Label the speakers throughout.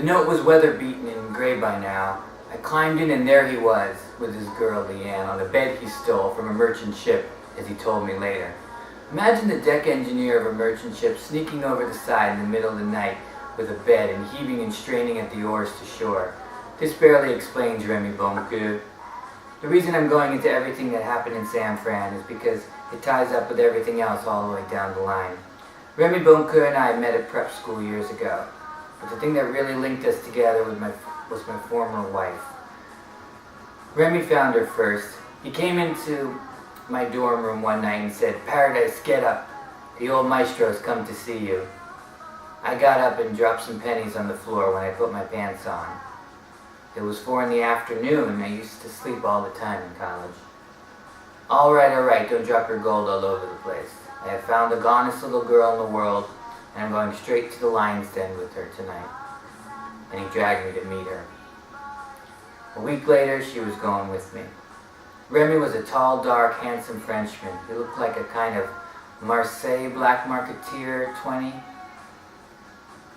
Speaker 1: The note was weather-beaten and gray by now. I climbed in and there he was, with his girl Leanne, on a bed he stole from a merchant ship, as he told me later. Imagine the deck engineer of a merchant ship sneaking over the side in the middle of the night with a bed and heaving and straining at the oars to shore. This barely explains Remy Boncoeur. The reason I'm going into everything that happened in San Fran is because it ties up with everything else all the way down the line. Remy Boncoeur and I met at prep school years ago, but the thing that really linked us together was my former wife. Remy found her first. He came into my dorm room one night and said, "Paradise, get up. The old maestro's come to see you." I got up and dropped some pennies on the floor when I put my pants on. It was 4 in the afternoon. I used to sleep all the time in college. All right, don't drop your gold all over the place. I have found the gonest little girl in the world, and I'm going straight to the lion's den with her tonight. And he dragged me to meet her. A week later, she was going with me. Remy was a tall, dark, handsome Frenchman. He looked like a kind of Marseille black marketeer 20.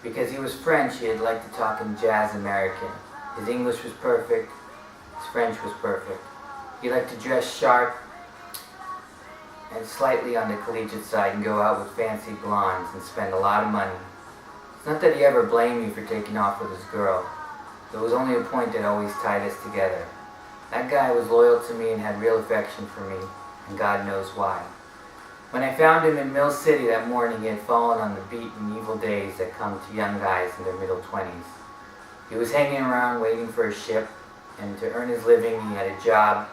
Speaker 1: Because he was French, he had liked to talk in jazz American. His English was perfect. His French was perfect. He liked to dress sharp and slightly on the collegiate side and go out with fancy blondes and spend a lot of money. It's not that he ever blamed me for taking off with his girl. There was only a point that always tied us together. That guy was loyal to me and had real affection for me, and God knows why. When I found him in Mill City that morning, he had fallen on the beaten, evil days that come to young guys in their middle 20s. He was hanging around waiting for a ship, and to earn his living, he had a job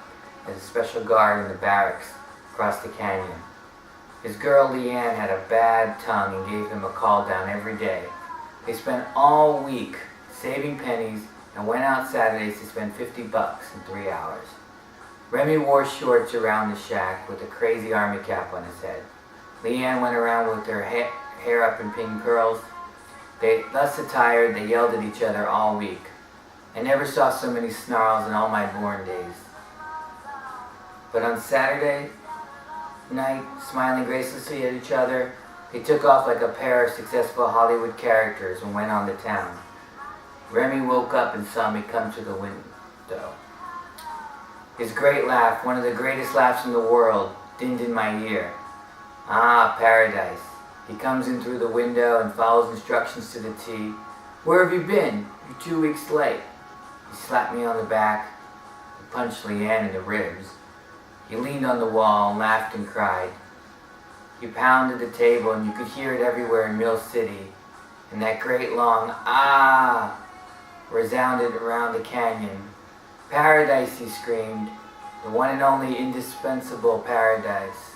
Speaker 1: as a special guard in the barracks across the canyon. His girl Leanne had a bad tongue and gave him a call down every day. They spent all week saving pennies and went out Saturdays to spend $50 in 3 hours. Remy wore shorts around the shack with a crazy army cap on his head. Leanne went around with her hair up in pink curls. Thus attired, they yelled at each other all week. I never saw so many snarls in all my born days. But on Saturday night, smiling graciously at each other, they took off like a pair of successful Hollywood characters and went on to town. Remy woke up and saw me come to the window. His great laugh, one of the greatest laughs in the world, dinned in my ear. Ah, paradise. He comes in through the window and follows instructions to the T. "Where have you been? You're 2 weeks late." He slapped me on the back and punched Leanne in the ribs. He leaned on the wall and laughed and cried. He pounded the table and you could hear it everywhere in Mill City. And that great long "ah" resounded around the canyon. "Paradise," he screamed. "The one and only indispensable paradise."